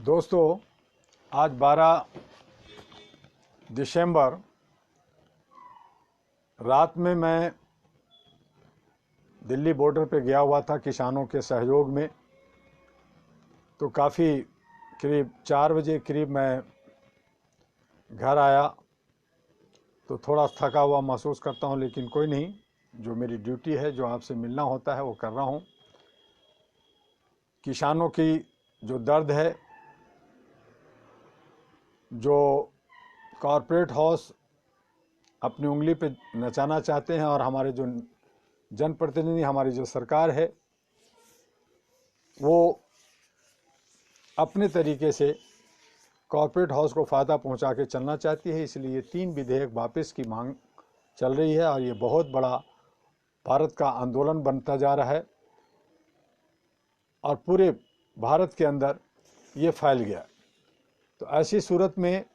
दोस्तों, आज 12 दिसंबर रात में मैं दिल्ली बॉर्डर पे गया हुआ था किसानों के सहयोग में। तो काफ़ी करीब 4 बजे करीब मैं घर आया तो थोड़ा थका हुआ महसूस करता हूँ, लेकिन कोई नहीं, जो मेरी ड्यूटी है, जो आपसे मिलना होता है वो कर रहा हूँ। किसानों की जो दर्द है, जो कॉरपोरेट हाउस अपनी उंगली पे नचाना चाहते हैं और हमारे जो जनप्रतिनिधि, हमारी जो सरकार है, वो अपने तरीके से कॉरपोरेट हाउस को फ़ायदा पहुंचा के चलना चाहती है। इसलिए 3 विधेयक वापस की मांग चल रही है और ये बहुत बड़ा भारत का आंदोलन बनता जा रहा है और पूरे भारत के अंदर ये फैल गया। तो ऐसी सूरत में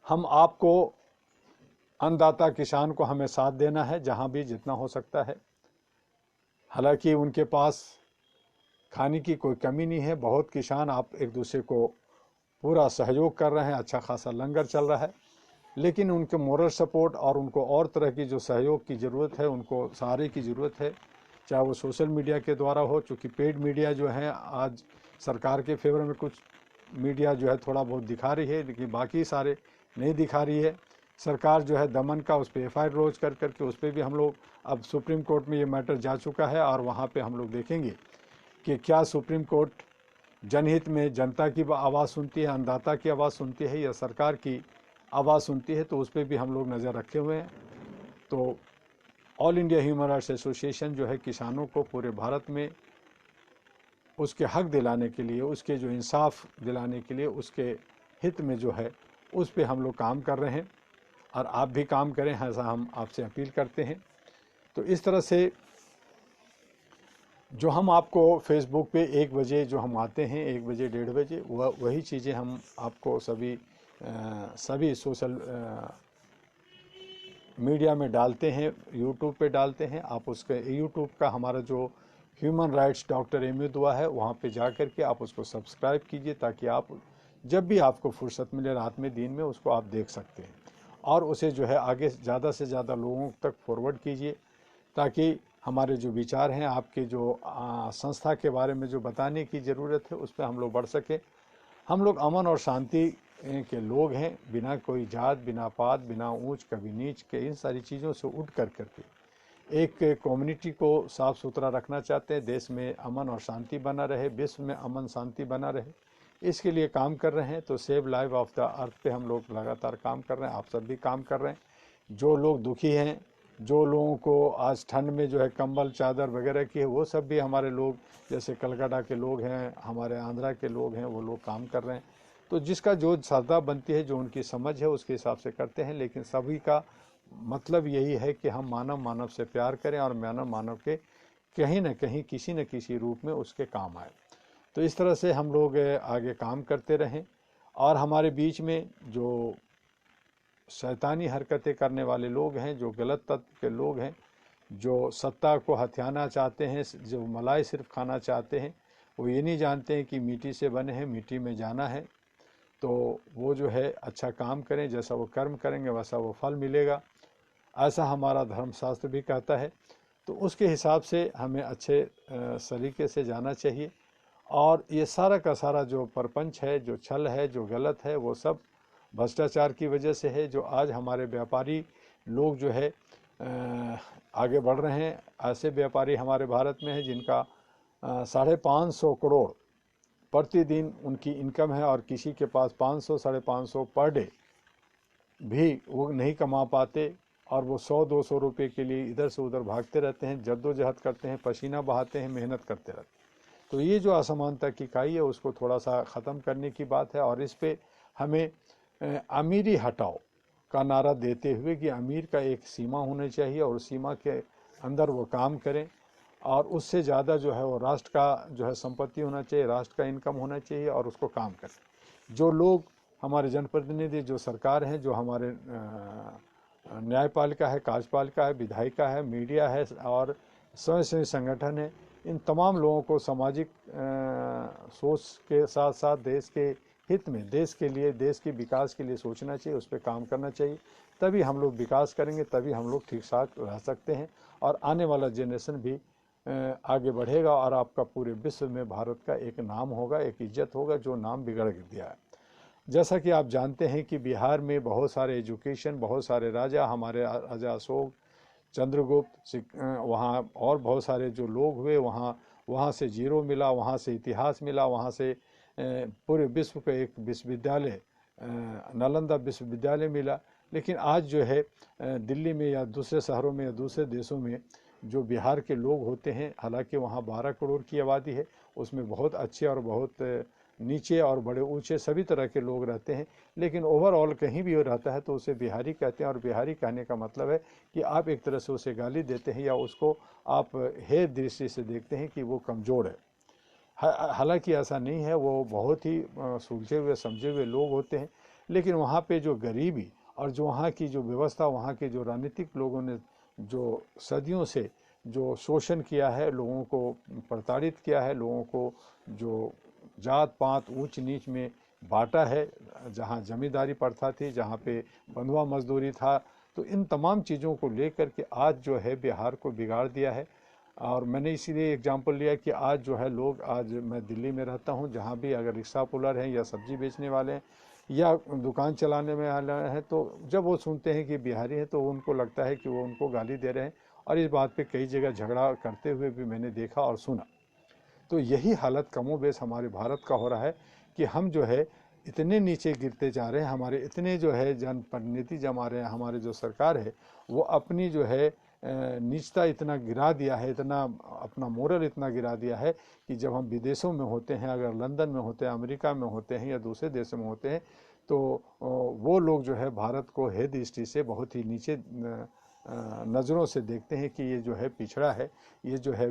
हम आपको, अन्नदाता किसान को, हमें साथ देना है जहां भी जितना हो सकता है। हालांकि उनके पास खाने की कोई कमी नहीं है। बहुत किसान आप एक दूसरे को पूरा सहयोग कर रहे हैं, अच्छा खासा लंगर चल रहा है, लेकिन उनके मोरल सपोर्ट और उनको और तरह की जो सहयोग की ज़रूरत है, उनको सहारे की ज़रूरत है, चाहे वो सोशल मीडिया के द्वारा हो। चूँकि पेड मीडिया जो है आज सरकार के फेवर में कुछ मीडिया जो है थोड़ा बहुत दिखा रही है, लेकिन बाकी सारे नहीं दिखा रही है। सरकार जो है दमन का, उस पर FIR रोज कर करके उस पर भी हम लोग, अब सुप्रीम कोर्ट में ये मैटर जा चुका है और वहाँ पे हम लोग देखेंगे कि क्या सुप्रीम कोर्ट जनहित में जनता की आवाज़ सुनती है, अन्नदाता की आवाज़ सुनती है, या सरकार की आवाज़ सुनती है। तो उस पर भी हम लोग नज़र रखे हुए हैं। तो all India human rights association जो है किसानों को पूरे भारत में उसके हक दिलाने के लिए, उसके जो इंसाफ दिलाने के लिए, उसके हित में जो है उस पर हम लोग काम कर रहे हैं और आप भी काम करें, ऐसा हम आपसे अपील करते हैं। तो इस तरह से जो हम आपको फेसबुक पे 1 बजे जो हम आते हैं, 1 बजे 1:30 बजे, वही चीज़ें हम आपको सभी सोशल मीडिया में डालते हैं, यूट्यूब पे डालते हैं। आप उसके यूट्यूब का हमारा जो ह्यूमन राइट्स डॉक्टर एम दुआ है, वहाँ पे जा कर के आप उसको सब्सक्राइब कीजिए, ताकि आप जब भी आपको फुर्सत मिले, रात में दिन में, उसको आप देख सकते हैं और उसे जो है आगे ज़्यादा से ज़्यादा लोगों तक फॉरवर्ड कीजिए, ताकि हमारे जो विचार हैं, आपके जो संस्था के बारे में जो बताने की ज़रूरत है, उस पर हम लोग बढ़ सकें। हम लोग अमन और शांति के लोग हैं, बिना कोई जात, बिना पात, बिना ऊंच कभी नीच के, इन सारी चीज़ों से उठ कर करके एक कम्युनिटी को साफ़ सुथरा रखना चाहते हैं। देश में अमन और शांति बना रहे, विश्व में अमन शांति बना रहे, इसके लिए काम कर रहे हैं। तो save life of the earth पे हम लोग लगातार काम कर रहे हैं, आप सब भी काम कर रहे हैं। जो लोग दुखी हैं, जो लोगों को आज ठंड में जो है कंबल चादर वगैरह की है, वो सब भी हमारे लोग, जैसे कलकत्ता के लोग हैं, हमारे आंध्रा के लोग हैं, वो लोग काम कर रहे हैं। तो जिसका जो श्रद्धा बनती है, जो उनकी समझ है, उसके हिसाब से करते हैं। लेकिन सभी का मतलब यही है कि हम मानव मानव से प्यार करें और मानव मानव के कहीं न कहीं, किसी न किसी रूप में उसके काम आए। तो इस तरह से हम लोग आगे काम करते रहें। और हमारे बीच में जो शैतानी हरकतें करने वाले लोग हैं, जो गलत तत्व के लोग हैं, जो सत्ता को हथियाना चाहते हैं, जो मलाई सिर्फ खाना चाहते हैं, वो ये नहीं जानते हैं कि मिट्टी से बने हैं, मिट्टी में जाना है। तो वो जो है अच्छा काम करें, जैसा वो कर्म करेंगे वैसा वो फल मिलेगा, ऐसा हमारा धर्मशास्त्र भी कहता है। तो उसके हिसाब से हमें अच्छे सलीके से जाना चाहिए। और ये सारा का सारा जो परपंच है, जो छल है, जो गलत है, वो सब भ्रष्टाचार की वजह से है। जो आज हमारे व्यापारी लोग जो है आगे बढ़ रहे हैं, ऐसे व्यापारी हमारे भारत में हैं जिनका 550 करोड़ प्रतिदिन उनकी इनकम है, और किसी के पास 500 550 पर डे भी वो नहीं कमा पाते, और वो 100-200 रुपये के लिए इधर से उधर भागते रहते हैं, जद्दोजहद करते हैं, पसीना बहाते हैं, मेहनत करते रहते हैं। तो ये जो असमानता की इकाई है, उसको थोड़ा सा ख़त्म करने की बात है। और इस पे हमें अमीरी हटाओ का नारा देते हुए कि अमीर का एक सीमा होनी चाहिए और उस सीमा के अंदर वो काम करें, और उससे ज़्यादा जो है वो राष्ट्र का जो है संपत्ति होना चाहिए, राष्ट्र का इनकम होना चाहिए, और उसको काम करें। जो लोग हमारे जनप्रतिनिधि, जो सरकार हैं, जो हमारे न्यायपालिका है, कार्यपालिका है, विधायिका है, मीडिया है और स्वयंसेवी संगठन है, इन तमाम लोगों को सामाजिक सोच के साथ साथ देश के हित में, देश के लिए, देश के विकास के लिए सोचना चाहिए, उस पर काम करना चाहिए। तभी हम लोग विकास करेंगे, तभी हम लोग ठीक ठाक रह सकते हैं और आने वाला जनरेशन भी आगे बढ़ेगा और आपका पूरे विश्व में भारत का एक नाम होगा, एक इज्जत होगा, जो नाम बिगड़ गया है। जैसा कि आप जानते हैं कि बिहार में बहुत सारे एजुकेशन, बहुत सारे राजा, हमारे राजा अशोक, चंद्रगुप्त, वहाँ और बहुत सारे जो लोग हुए, वहाँ से जीरो मिला, वहाँ से इतिहास मिला, वहाँ से पूरे विश्व का एक विश्वविद्यालय, नालंदा विश्वविद्यालय मिला। लेकिन आज जो है दिल्ली में या दूसरे शहरों में या दूसरे देशों में जो बिहार के लोग होते हैं, हालांकि वहाँ 12 करोड़ की आबादी है, उसमें बहुत अच्छे और बहुत नीचे और बड़े ऊंचे सभी तरह के लोग रहते हैं, लेकिन ओवरऑल कहीं भी रहता है तो उसे बिहारी कहते हैं। और बिहारी कहने का मतलब है कि आप एक तरह से उसे गाली देते हैं या उसको आप हे दृष्टि से देखते हैं कि वो कमज़ोर है। हालांकि ऐसा नहीं है, वो बहुत ही सुलझे हुए समझे हुए लोग होते हैं। लेकिन वहाँ पे जो गरीबी और जो वहाँ की जो व्यवस्था, वहाँ के जो राजनीतिक लोगों ने जो सदियों से जो शोषण किया है, लोगों को प्रताड़ित किया है, लोगों को जो जात पात ऊंच नीच में बांटा है, जहाँ जमींदारी प्रथा थी, जहाँ पे बंधुआ मजदूरी था, तो इन तमाम चीज़ों को लेकर के आज जो है बिहार को बिगाड़ दिया है। और मैंने इसीलिए एग्जांपल लिया कि आज जो है लोग, आज मैं दिल्ली में रहता हूँ, जहाँ भी अगर रिक्शा पुलर हैं या सब्जी बेचने वाले हैं या दुकान चलाने में वाले हैं, तो जब वो सुनते हैं कि बिहारी है तो उनको लगता है कि वो उनको गाली दे रहे हैं। और इस बात पे कई जगह झगड़ा करते हुए भी मैंने देखा और सुना। तो यही हालत कमोबेश हमारे भारत का हो रहा है कि हम जो है इतने नीचे गिरते जा रहे हैं, हमारे इतने जो है जनप्रतिनिधि जमा रहे हैं, हमारे जो सरकार है वो अपनी जो है नीचता इतना गिरा दिया है, इतना अपना मोरल इतना गिरा दिया है कि जब हम विदेशों में होते हैं, अगर लंदन में होते हैं, अमेरिका में होते हैं या दूसरे देशों में होते हैं, तो वो लोग जो है भारत को हे दृष्टि से बहुत ही नीचे नज़रों से देखते हैं कि ये जो है पिछड़ा है, ये जो है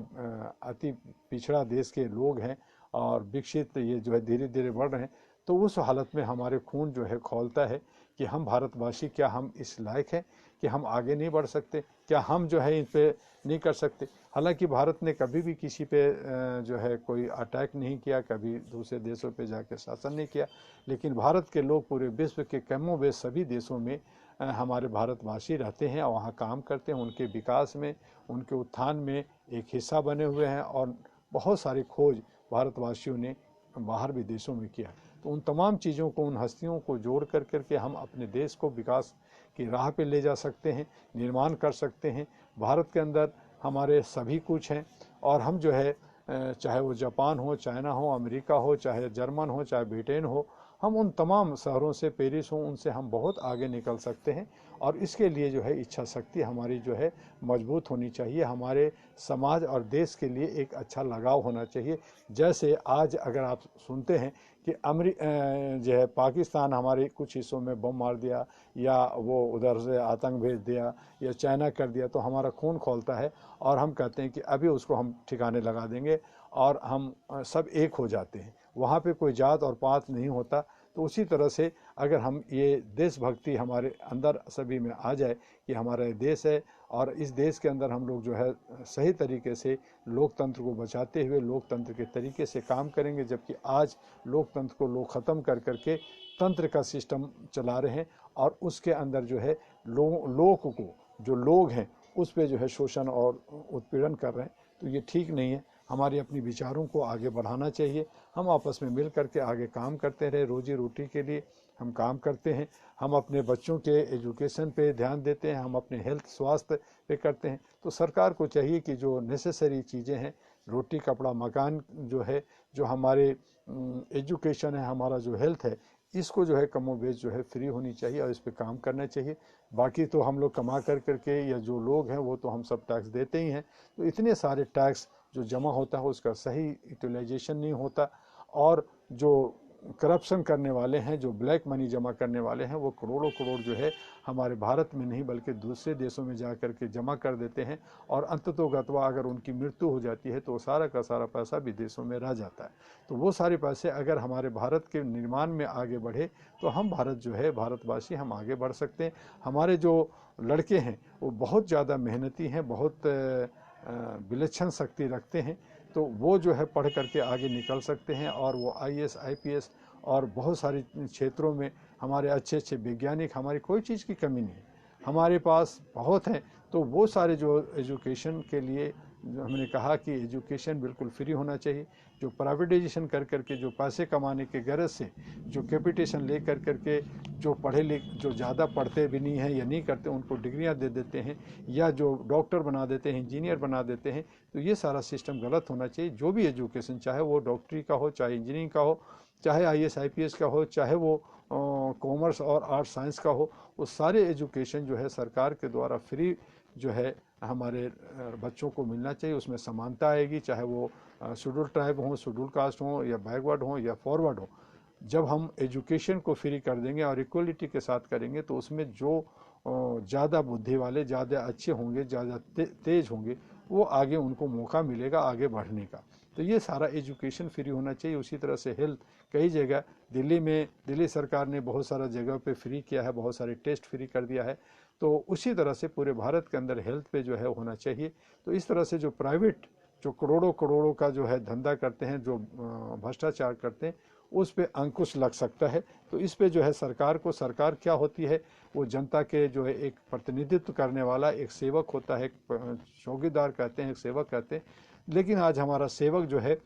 अति पिछड़ा देश के लोग हैं और विकसित ये जो है धीरे धीरे बढ़ रहे हैं। तो उस हालत में हमारे खून जो है खौलता है कि हम भारतवासी, क्या हम इस लायक हैं कि हम आगे नहीं बढ़ सकते? क्या हम जो है इन पे नहीं कर सकते? हालांकि भारत ने कभी भी किसी पे जो है कोई अटैक नहीं किया, कभी दूसरे देशों पे जाके शासन नहीं किया, लेकिन भारत के लोग पूरे विश्व के कमोबेश सभी देशों में हमारे भारतवासी रहते हैं और वहाँ काम करते हैं, उनके विकास में, उनके उत्थान में एक हिस्सा बने हुए हैं। और बहुत सारी खोज भारतवासियों ने बाहर विदेशों में किया। तो उन तमाम चीज़ों को, उन हस्तियों को जोड़ कर करके हम अपने देश को विकास की राह पे ले जा सकते हैं, निर्माण कर सकते हैं। भारत के अंदर हमारे सभी कुछ हैं और हम जो है चाहे वो जापान हो, चाइना हो, अमेरिका हो, चाहे जर्मन हो, चाहे ब्रिटेन हो, हम उन तमाम शहरों से, पेरिस हो, उनसे हम बहुत आगे निकल सकते हैं। और इसके लिए जो है इच्छा शक्ति हमारी जो है मजबूत होनी चाहिए, हमारे समाज और देश के लिए एक अच्छा लगाव होना चाहिए। जैसे आज अगर आप सुनते हैं कि जो है पाकिस्तान हमारे कुछ हिस्सों में बम मार दिया या वो उधर से आतंक भेज दिया या चाइना कर दिया, तो हमारा खून खौलता है और हम कहते हैं कि अभी उसको हम ठिकाने लगा देंगे और हम सब एक हो जाते हैं। वहाँ पे कोई जात और पात नहीं होता। तो उसी तरह से अगर हम ये देशभक्ति हमारे अंदर सभी में आ जाए कि हमारा देश है और इस देश के अंदर हम लोग जो है सही तरीके से लोकतंत्र को बचाते हुए लोकतंत्र के तरीके से काम करेंगे, जबकि आज लोकतंत्र को लोग ख़त्म कर करके तंत्र का सिस्टम चला रहे हैं और उसके अंदर जो है लोग को, जो लोग हैं उस पर जो है शोषण और उत्पीड़न कर रहे हैं। तो ये ठीक नहीं है। हमारी अपनी विचारों को आगे बढ़ाना चाहिए। हम आपस में मिल करके आगे काम करते रहे, रोजी रोटी के लिए हम काम करते हैं, हम अपने बच्चों के एजुकेशन पे ध्यान देते हैं, हम अपने हेल्थ स्वास्थ्य पे करते हैं। तो सरकार को चाहिए कि जो नेसेसरी चीज़ें हैं, रोटी कपड़ा मकान जो है, जो हमारे एजुकेशन है, हमारा जो हेल्थ है, इसको जो है कमोबेश जो है फ्री होनी चाहिए और इस पर काम करना चाहिए। बाकी तो हम लोग कमा कर करके या जो लोग हैं वो तो हम सब टैक्स देते ही हैं। तो इतने सारे टैक्स जो जमा होता है उसका सही यूटिलाइजेशन नहीं होता और जो करप्शन करने वाले हैं, जो ब्लैक मनी जमा करने वाले हैं, वो करोड़ों करोड़ जो है हमारे भारत में नहीं बल्कि दूसरे देशों में जा कर के जमा कर देते हैं और अंततोगत्वा अगर उनकी मृत्यु हो जाती है तो सारा का सारा पैसा विदेशों में रह जाता है। तो वो सारे पैसे अगर हमारे भारत के निर्माण में आगे बढ़े तो हम भारत जो है, भारतवासी हम आगे बढ़ सकते हैं। हमारे जो लड़के हैं वो बहुत ज़्यादा मेहनती हैं, बहुत विलक्षण शक्ति रखते हैं। तो वो जो है पढ़ करके आगे निकल सकते हैं और वो IAS IPS और बहुत सारे क्षेत्रों में हमारे अच्छे अच्छे वैज्ञानिक, हमारी कोई चीज़ की कमी नहीं है, हमारे पास बहुत हैं। तो वो सारे जो एजुकेशन के लिए हमने कहा कि एजुकेशन बिल्कुल फ्री होना चाहिए। जो प्राइवेटाइजेशन कर करके जो पैसे कमाने के गरज से जो कैपिटेशन ले कर करके जो पढ़े लिखे, जो ज़्यादा पढ़ते भी नहीं हैं या नहीं करते, उनको डिग्रियां दे देते हैं या जो डॉक्टर बना देते हैं, इंजीनियर बना देते हैं, तो ये सारा सिस्टम गलत होना चाहिए। जो भी एजुकेशन, चाहे वो डॉक्टरी का हो, चाहे इंजीनियरिंग का हो, चाहे IAS IPS का हो, चाहे वो कॉमर्स और आर्ट्स साइंस का हो, वो सारे एजुकेशन जो है सरकार के द्वारा फ्री जो है हमारे बच्चों को मिलना चाहिए। उसमें समानता आएगी, चाहे वो शेड्यूल ट्राइब हो, शेड्यूल कास्ट हो, या बैकवर्ड हो, या फॉरवर्ड हो। जब हम एजुकेशन को फ्री कर देंगे और इक्वलिटी के साथ करेंगे, तो उसमें जो ज़्यादा बुद्धि वाले, ज़्यादा अच्छे होंगे, ज़्यादा तेज होंगे, वो आगे उनको मौका मिलेगा आगे बढ़ने का। तो ये सारा एजुकेशन फ्री होना चाहिए। उसी तरह से हेल्थ, कई जगह दिल्ली सरकार ने बहुत सारा जगह पे फ्री किया है, बहुत सारे टेस्ट फ्री कर दिया है। तो उसी तरह से पूरे भारत के अंदर हेल्थ पे जो है होना चाहिए। तो इस तरह से जो प्राइवेट, जो करोड़ों करोड़ों का जो है धंधा करते हैं, जो भ्रष्टाचार करते हैं, उस पे अंकुश लग सकता है। तो इस पे जो है सरकार क्या होती है, वो जनता के जो है एक प्रतिनिधित्व करने वाला एक सेवक होता है, एक चौकीदार कहते हैं, एक सेवक कहते हैं। लेकिन आज हमारा सेवक जो है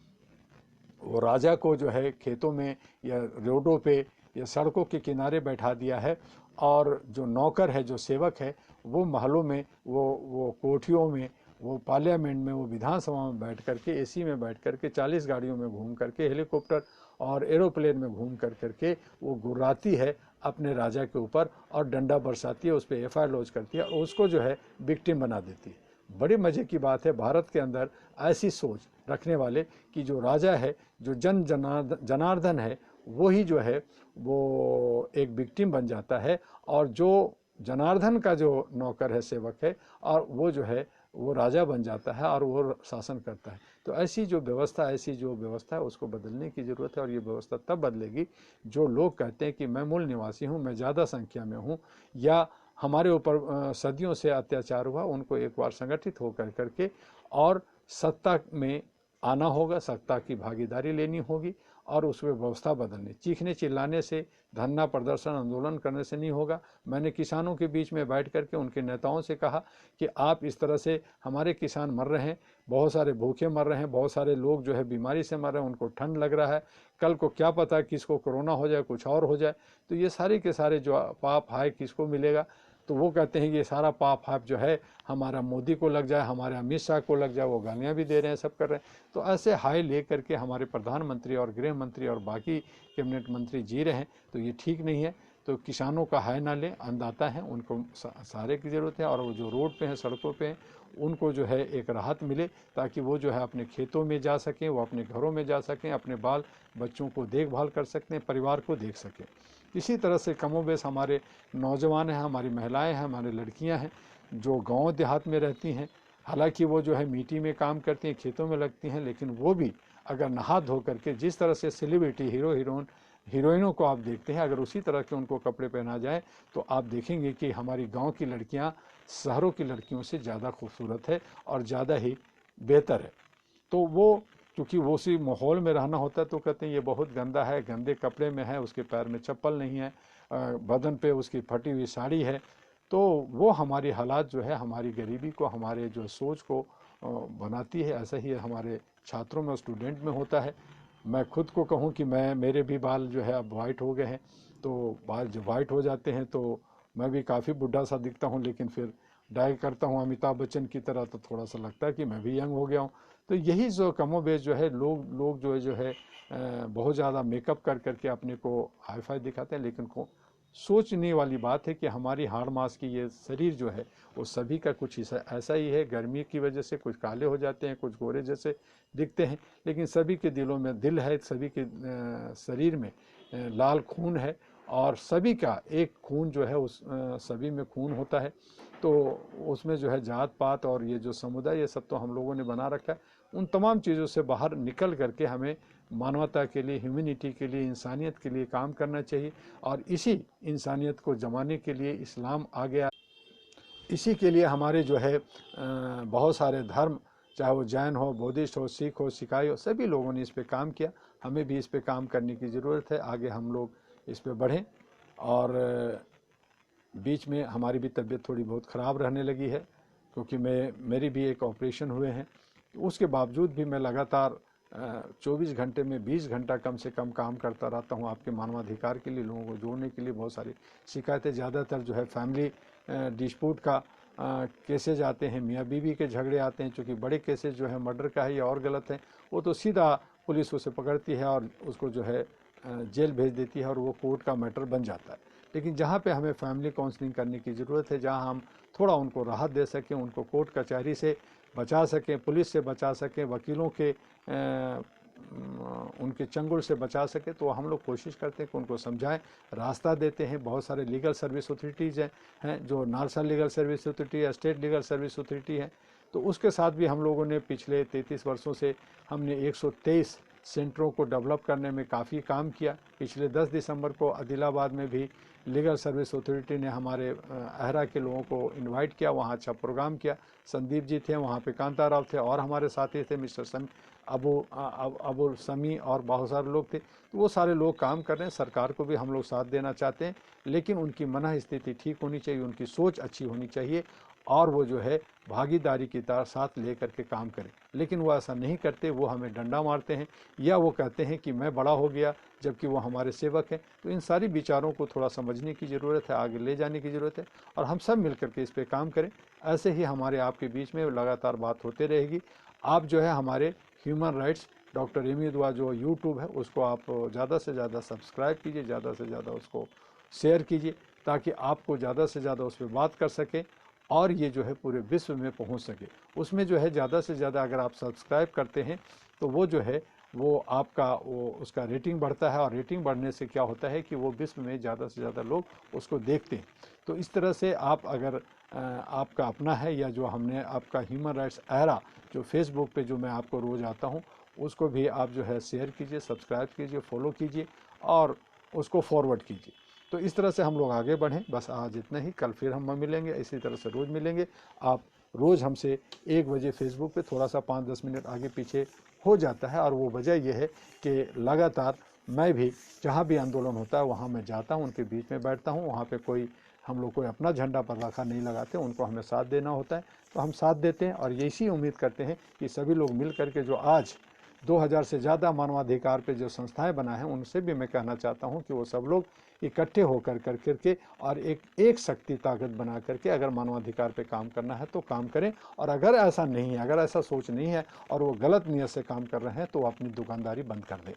वो राजा को जो है खेतों में या रोडों पे या सड़कों के किनारे बैठा दिया है, और जो नौकर है, जो सेवक है, वो महलों में, वो कोठियों में, वो पार्लियामेंट में, वो विधानसभा में बैठ करके, AC में बैठ करके, 40 गाड़ियों में घूम करके, हेलीकॉप्टर और एरोप्लेन में घूम करके वो गुर्राती है अपने राजा के ऊपर और डंडा बरसाती है, उस पर FIR लॉन्च करती है और उसको जो है विक्टिम बना देती है। बड़ी मज़े की बात है भारत के अंदर ऐसी सोच रखने वाले कि जो राजा है, जो जनार्दन है, वही जो है वो एक विक्टिम बन जाता है, और जो जनार्दन का जो नौकर है, सेवक है, और वो जो है वो राजा बन जाता है और वो शासन करता है। तो ऐसी जो व्यवस्था है उसको बदलने की ज़रूरत है। और ये व्यवस्था तब बदलेगी जो लोग कहते हैं कि मैं मूल निवासी हूँ, मैं ज़्यादा संख्या में हूँ, या हमारे ऊपर सदियों से अत्याचार हुआ, उनको एक बार संगठित होकर करके और सत्ता में आना होगा, सत्ता की भागीदारी लेनी होगी, और उस व्यवस्था बदलनी। चीखने चिल्लाने से, धरना प्रदर्शन आंदोलन करने से नहीं होगा। मैंने किसानों के बीच में बैठ करके उनके नेताओं से कहा कि आप इस तरह से, हमारे किसान मर रहे हैं, बहुत सारे भूखे मर रहे हैं, बहुत सारे लोग जो है बीमारी से मर रहे हैं, उनको ठंड लग रहा है, कल को क्या पता किसको कोरोना हो जाए, कुछ और हो जाए, तो ये सारे के सारे जो पाप हाय किसको मिलेगा। तो वो कहते हैं कि ये सारा पाप हाप जो है हमारा मोदी को लग जाए, हमारे अमित शाह को लग जाए, वो गालियाँ भी दे रहे हैं, सब कर रहे हैं। तो ऐसे हाय ले करके हमारे प्रधानमंत्री और गृह मंत्री और बाकी कैबिनेट मंत्री जी रहे हैं, तो ये ठीक नहीं है। तो किसानों का हाय ना लें, अन्नदाता हैं, उनको सहारे की ज़रूरत है, और वो जो रोड पे हैं, सड़कों पे हैं, उनको जो है एक राहत मिले, ताकि वो जो है अपने खेतों में जा सकें, वो अपने घरों में जा सकें, अपने बाल बच्चों को देखभाल कर सकते हैं, परिवार को देख सकें। इसी तरह से कमोबेश हमारे नौजवान हैं, हमारी महिलाएं हैं, हमारी लड़कियां हैं, जो गांव देहात में रहती हैं, हालांकि वो जो है मिट्टी में काम करती हैं, खेतों में लगती हैं, लेकिन वो भी अगर नहा धो करके, जिस तरह से सेलिब्रिटी हीरोइनों को आप देखते हैं, अगर उसी तरह के उनको कपड़े पहना जाए, तो आप देखेंगे कि हमारी गांव की लड़कियां शहरों की लड़कियों से ज़्यादा खूबसूरत है और ज़्यादा ही बेहतर है। तो वो क्योंकि वो उसी माहौल में रहना होता है, तो कहते हैं ये बहुत गंदा है, गंदे कपड़े में है, उसके पैर में चप्पल नहीं है, बदन पे उसकी फटी हुई साड़ी है। तो वो हमारी हालात जो है, हमारी गरीबी को, हमारे जो सोच को बनाती है। ऐसा ही हमारे छात्रों में, स्टूडेंट में होता है। मैं खुद को कहूँ कि मेरे भी बाल जो है अब वाइट हो गए हैं, तो बाल जब वाइट हो जाते हैं तो मैं भी काफ़ी बुढ़ा सा दिखता हूँ, लेकिन फिर डाई करता हूँ अमिताभ बच्चन की तरह, तो थोड़ा सा लगता है कि मैं भी यंग हो गया हूँ। तो यही जो कमोबेश जो है लोग जो है बहुत ज़्यादा मेकअप कर करके अपने को हाई फाई दिखाते हैं, लेकिन को सोचने वाली बात है कि हमारी हाड़ मांस की ये शरीर जो है वो सभी का कुछ ऐसा ही है। गर्मी की वजह से कुछ काले हो जाते हैं, कुछ गोरे जैसे दिखते हैं, लेकिन सभी के दिलों में दिल है, सभी के शरीर में लाल खून है, और सभी का एक खून जो है उस सभी में खून होता है। तो उसमें जो है जात पात और ये जो समुदाय, ये सब तो हम लोगों ने बना रखा है। उन तमाम चीज़ों से बाहर निकल करके हमें मानवता के लिए, ह्यूमैनिटी के लिए, इंसानियत के लिए काम करना चाहिए। और इसी इंसानियत को जमाने के लिए इस्लाम आ गया। इसी के लिए हमारे जो है बहुत सारे धर्म चाहे वो जैन हो, बुद्धिस्ट हो, सिख हो, सिखाई हो, सभी लोगों ने इस पे काम किया। हमें भी इस पे काम करने की ज़रूरत है, आगे हम लोग इस पे बढ़ें। और बीच में हमारी भी तबीयत थोड़ी बहुत ख़राब रहने लगी है, क्योंकि मेरी भी एक ऑपरेशन हुए हैं। उसके बावजूद भी मैं लगातार 24 घंटे में 20 घंटा कम से कम काम करता रहता हूँ आपके मानवाधिकार के लिए, लोगों को जोड़ने के लिए। बहुत सारी शिकायतें ज़्यादातर जो है फैमिली डिस्प्यूट का केसेज आते हैं, मियाँ बीवी के झगड़े आते हैं। चूँकि बड़े केसेज जो है मर्डर का है या और गलत है, वो तो सीधा पुलिस उसे पकड़ती है और उसको जो है जेल भेज देती है और वो कोर्ट का मैटर बन जाता है। लेकिन जहाँ पे हमें फैमिली काउंसलिंग करने की ज़रूरत है, जहाँ हम थोड़ा उनको राहत दे सकें, उनको कोर्ट कचहरी से बचा सकें, पुलिस से बचा सकें, वकीलों के उनके चंगुल से बचा सके, तो हम लोग कोशिश करते हैं कि उनको समझाएं, रास्ता देते हैं। बहुत सारे लीगल सर्विस अथॉरिटीज़ हैं जो नालसा लीगल सर्विस अथॉरिटी है, स्टेट लीगल सर्विस अथॉरिटी है, तो उसके साथ भी हम लोगों ने पिछले 33 वर्षों से हमने 123 सेंटरों को डेवलप करने में काफ़ी काम किया। पिछले 10 दिसंबर को आदिलाबाद में भी लीगल सर्विस अथॉरिटी ने हमारे अहरा के लोगों को इनवाइट किया, वहाँ अच्छा प्रोग्राम किया। संदीप जी थे वहाँ पे, कांता राव थे और हमारे साथी थे मिस्टर समी, अबुल समी और बहुत सारे लोग थे। तो वो सारे लोग काम कर रहे हैं। सरकार को भी हम लोग साथ देना चाहते हैं, लेकिन उनकी मनः स्थिति ठीक होनी चाहिए, उनकी सोच अच्छी होनी चाहिए और वो जो है भागीदारी के साथ लेकर के काम करें। लेकिन वो ऐसा नहीं करते, वो हमें डंडा मारते हैं या वो कहते हैं कि मैं बड़ा हो गया, जबकि वो हमारे सेवक हैं। तो इन सारी विचारों को थोड़ा समझने की ज़रूरत है, आगे ले जाने की ज़रूरत है और हम सब मिलकर के इस पे काम करें। ऐसे ही हमारे आपके बीच में लगातार बात होते रहेगी। आप जो है हमारे ह्यूमन राइट्स डॉक्टर एमी दुआ जो यूट्यूब है उसको आप ज़्यादा से ज़्यादा सब्सक्राइब कीजिए, ज़्यादा से ज़्यादा उसको शेयर कीजिए, ताकि आपको ज़्यादा से ज़्यादा उस पर बात कर सकें और ये जो है पूरे विश्व में पहुंच सके। उसमें जो है ज़्यादा से ज़्यादा अगर आप सब्सक्राइब करते हैं तो वो जो है वो आपका वो उसका रेटिंग बढ़ता है, और रेटिंग बढ़ने से क्या होता है कि वो विश्व में ज़्यादा से ज़्यादा लोग उसको देखते हैं। तो इस तरह से आप अगर आपका अपना है या जो हमने आपका ह्यूमन राइट्स एरा जो फेसबुक पे जो मैं आपको रोज़ आता हूँ, उसको भी आप जो है शेयर कीजिए, सब्सक्राइब कीजिए, फॉलो कीजिए और उसको फॉरवर्ड कीजिए। तो इस तरह से हम लोग आगे बढ़ें। बस आज इतना ही, कल फिर हम मिलेंगे, इसी तरह से रोज़ मिलेंगे। आप रोज़ हमसे 1 बजे फेसबुक पे थोड़ा सा 5-10 मिनट आगे पीछे हो जाता है, और वो वजह यह है कि लगातार मैं भी जहाँ भी आंदोलन होता है वहाँ मैं जाता हूँ, उनके बीच में बैठता हूँ। वहाँ पे कोई हम लोग कोई अपना झंडा पर रखा नहीं लगाते, उनको हमें साथ देना होता है तो हम साथ देते हैं। और यही उम्मीद करते हैं कि सभी लोग मिल करके जो आज 2000 से ज़्यादा मानवाधिकार पे जो संस्थाएं बना है, उनसे भी मैं कहना चाहता हूं कि वो सब लोग इकट्ठे होकर करके और एक शक्ति ताकत बना करके अगर मानवाधिकार पे काम करना है तो काम करें। और अगर ऐसा नहीं है, अगर ऐसा सोच नहीं है और वो गलत नीयत से काम कर रहे हैं तो अपनी दुकानदारी बंद कर दें।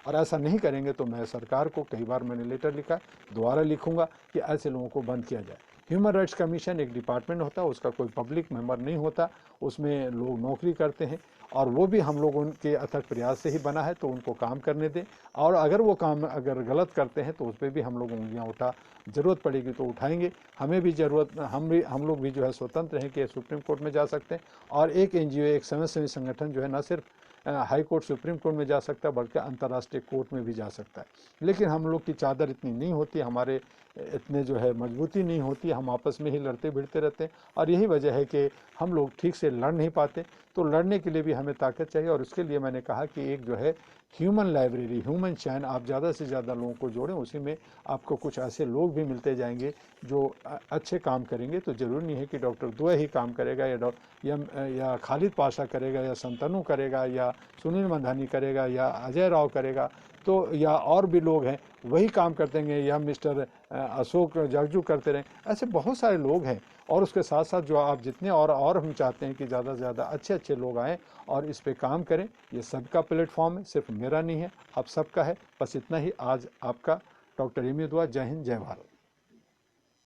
और ऐसा नहीं करेंगे तो मैं सरकार को, कई बार मैंने लेटर लिखा, दोबारा लिखूंगा कि ऐसे लोगों को बंद किया जाए। ह्यूमन राइट्स कमीशन एक डिपार्टमेंट होता है, उसका कोई पब्लिक मेंबर नहीं होता, उसमें लोग नौकरी करते हैं और वो भी हम लोग उनके अथक प्रयास से ही बना है, तो उनको काम करने दें। और अगर वो काम अगर गलत करते हैं तो उस पर भी हम लोग उंगलियां ज़रूरत पड़ेगी तो उठाएंगे। हमें भी ज़रूरत, हम लोग भी जो है स्वतंत्र हैं कि सुप्रीम कोर्ट में जा सकते हैं। और एक NGO, एक समाजसेवी संगठन जो है न सिर्फ हाई कोर्ट, सुप्रीम कोर्ट में जा सकता है बल्कि अंतर्राष्ट्रीय कोर्ट में भी जा सकता है। लेकिन हम लोग की चादर इतनी नहीं होती, हमारे इतने जो है मजबूती नहीं होती, हम आपस में ही लड़ते भिड़ते रहते हैं और यही वजह है कि हम लोग ठीक से लड़ नहीं पाते। तो लड़ने के लिए भी हमें ताकत चाहिए और उसके लिए मैंने कहा कि एक जो है ह्यूमन लाइब्रेरी, ह्यूमन चैन, आप ज़्यादा से ज़्यादा लोगों को जोड़ें। उसी में आपको कुछ ऐसे लोग भी मिलते जाएंगे जो अच्छे काम करेंगे। तो ज़रूरी नहीं है कि डॉक्टर दुआ ही काम करेगा या खालिद पाशा करेगा या संतनु करेगा या सुनील मंधानी करेगा या अजय राव करेगा, तो या और भी लोग हैं वही काम करते हैं, या मिस्टर अशोक जगजू करते रहें। ऐसे बहुत सारे लोग हैं। और उसके साथ साथ जो आप जितने और हम चाहते हैं कि ज़्यादा से ज़्यादा अच्छे अच्छे लोग आएँ और इस पे काम करें। ये सबका प्लेटफॉर्म है, सिर्फ मेरा नहीं है, आप सबका है। बस इतना ही आज आपका डॉक्टर एमी दुआ। जय हिंद, जय भारत।